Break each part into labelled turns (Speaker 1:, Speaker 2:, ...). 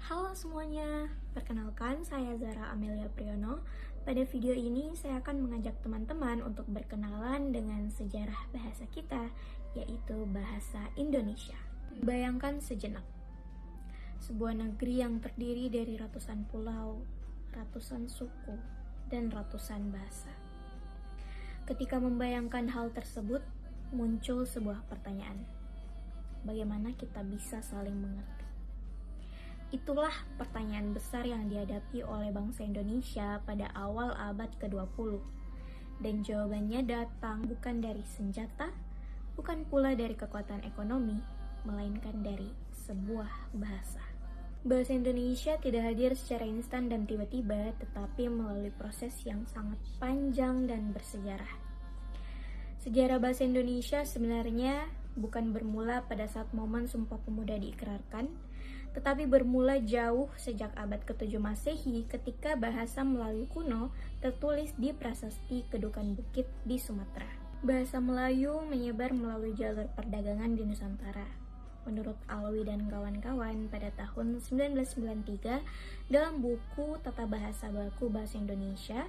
Speaker 1: Halo semuanya, perkenalkan saya Zara Amelia Priyono. Pada video ini saya akan mengajak teman-teman untuk berkenalan dengan sejarah bahasa kita, yaitu bahasa Indonesia. Bayangkan sejenak, sebuah negeri yang terdiri dari ratusan pulau, ratusan suku, dan ratusan bahasa. Ketika membayangkan hal tersebut, muncul sebuah pertanyaan. Bagaimana kita bisa saling mengerti? Itulah pertanyaan besar yang dihadapi oleh bangsa Indonesia pada awal abad ke-20. Dan jawabannya datang bukan dari senjata, bukan pula dari kekuatan ekonomi, melainkan dari sebuah bahasa. Bahasa Indonesia tidak hadir secara instan dan tiba-tiba, tetapi melalui proses yang sangat panjang dan bersejarah. Sejarah bahasa Indonesia sebenarnya bukan bermula pada saat momen Sumpah Pemuda diikrarkan, tetapi bermula jauh sejak abad ke-7 Masehi ketika bahasa Melayu kuno tertulis di prasasti Kedukan Bukit di Sumatera. Bahasa Melayu menyebar melalui jalur perdagangan di Nusantara. Menurut Alwi dan kawan-kawan pada tahun 1993 dalam buku Tata Bahasa Baku Bahasa Indonesia,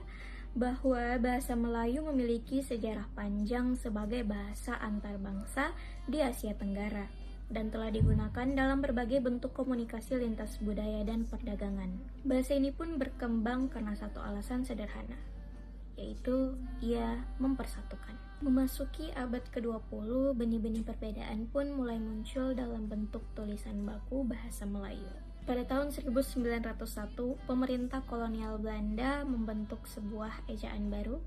Speaker 1: bahwa bahasa Melayu memiliki sejarah panjang sebagai bahasa antar bangsa di Asia Tenggara dan telah digunakan dalam berbagai bentuk komunikasi lintas budaya dan perdagangan. Bahasa ini pun berkembang karena satu alasan sederhana, yaitu ia mempersatukan. Memasuki abad ke-20, benih-benih perbedaan pun mulai muncul dalam bentuk tulisan baku bahasa Melayu. Pada tahun 1901, pemerintah kolonial Belanda membentuk sebuah ejaan baru,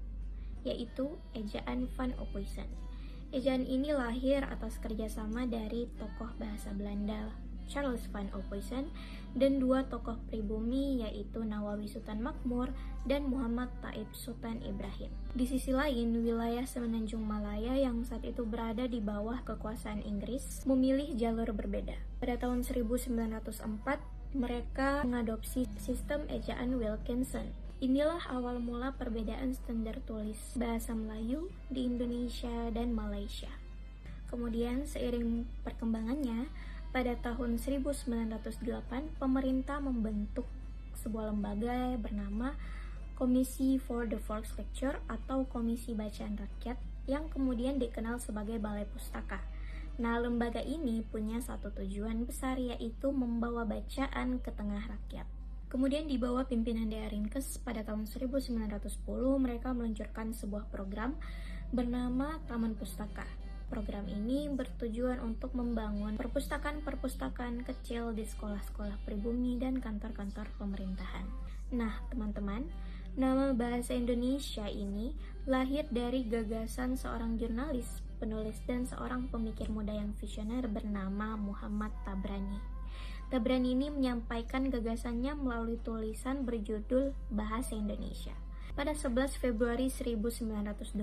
Speaker 1: yaitu ejaan Van Ophuijsen. Ejaan ini lahir atas kerjasama dari tokoh bahasa Belanda, Charles Van Ophuijsen, dan dua tokoh pribumi, yaitu Nawawi Sultan Makmur dan Muhammad Taib Sultan Ibrahim. Di sisi lain, wilayah Semenanjung Malaya yang saat itu berada di bawah kekuasaan Inggris memilih jalur berbeda. Pada tahun 1904, mereka mengadopsi sistem ejaan Wilkinson. Inilah awal mula perbedaan standar tulis bahasa Melayu di Indonesia dan Malaysia. Kemudian seiring perkembangannya, pada tahun 1908 pemerintah membentuk sebuah lembaga bernama Komisi for the First Lecture atau Komisi Bacaan Rakyat yang kemudian dikenal sebagai Balai Pustaka. Nah, lembaga ini punya satu tujuan besar, yaitu membawa bacaan ke tengah rakyat. Kemudian di bawah pimpinan D.A. Rinkes pada tahun 1910 mereka meluncurkan sebuah program bernama Taman Pustaka. Program ini bertujuan untuk membangun perpustakaan-perpustakaan kecil di sekolah-sekolah pribumi dan kantor-kantor pemerintahan. Nah, teman-teman, nama bahasa Indonesia ini lahir dari gagasan seorang jurnalis, penulis, dan seorang pemikir muda yang visioner bernama Muhammad Tabrani. Tabrani ini menyampaikan gagasannya melalui tulisan berjudul Bahasa Indonesia. Pada 11 Februari 1926,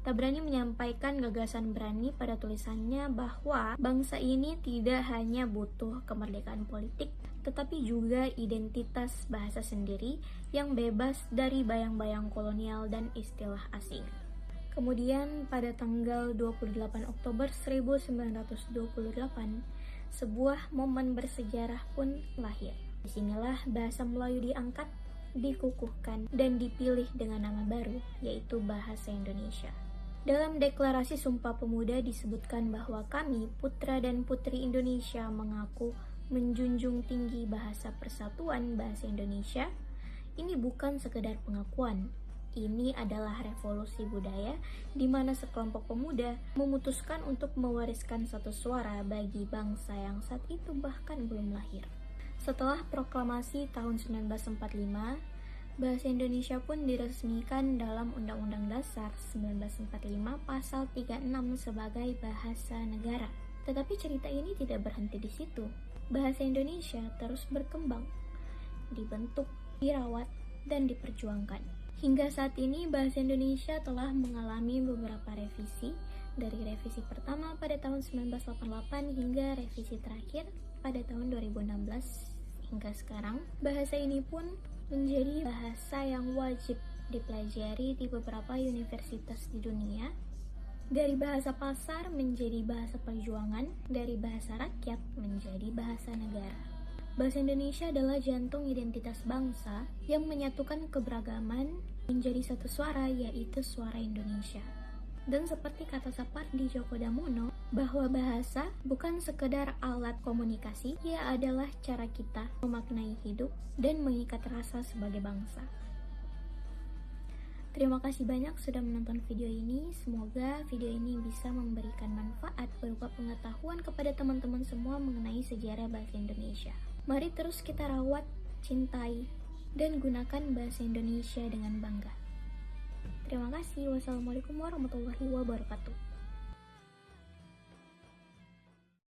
Speaker 1: Tabrani menyampaikan gagasan berani pada tulisannya bahwa bangsa ini tidak hanya butuh kemerdekaan politik, tetapi juga identitas bahasa sendiri yang bebas dari bayang-bayang kolonial dan istilah asing. Kemudian pada tanggal 28 Oktober 1928, sebuah momen bersejarah pun lahir. Disinilah bahasa Melayu diangkat, dikukuhkan, dan dipilih dengan nama baru, yaitu Bahasa Indonesia. Dalam deklarasi Sumpah Pemuda disebutkan bahwa kami, putra dan putri Indonesia, mengaku menjunjung tinggi bahasa persatuan bahasa Indonesia. Ini bukan sekedar pengakuan. Ini adalah revolusi budaya di mana sekelompok pemuda memutuskan untuk mewariskan satu suara bagi bangsa yang saat itu bahkan belum lahir. Setelah proklamasi tahun 1945, bahasa Indonesia pun diresmikan dalam Undang-Undang Dasar 1945 Pasal 36 sebagai bahasa negara. Tetapi cerita ini tidak berhenti di situ. Bahasa Indonesia terus berkembang, dibentuk, dirawat, dan diperjuangkan. Hingga saat ini bahasa Indonesia telah mengalami beberapa revisi, dari revisi pertama pada tahun 1988 hingga revisi terakhir pada tahun 2016 hingga sekarang. Bahasa ini pun menjadi bahasa yang wajib dipelajari di beberapa universitas di dunia. Dari bahasa pasar menjadi bahasa perjuangan, dari bahasa rakyat menjadi bahasa negara. Bahasa Indonesia adalah jantung identitas bangsa yang menyatukan keberagaman menjadi satu suara, yaitu suara Indonesia. Dan seperti kata Sapardi Djoko Damono, bahwa bahasa bukan sekedar alat komunikasi, ia adalah cara kita memaknai hidup dan mengikat rasa sebagai bangsa. Terima kasih banyak sudah menonton video ini. Semoga video ini bisa memberikan manfaat berupa pengetahuan kepada teman-teman semua mengenai sejarah bahasa Indonesia. Mari terus kita rawat, cintai, dan gunakan bahasa Indonesia dengan bangga. Terima kasih. Wassalamualaikum warahmatullahi wabarakatuh.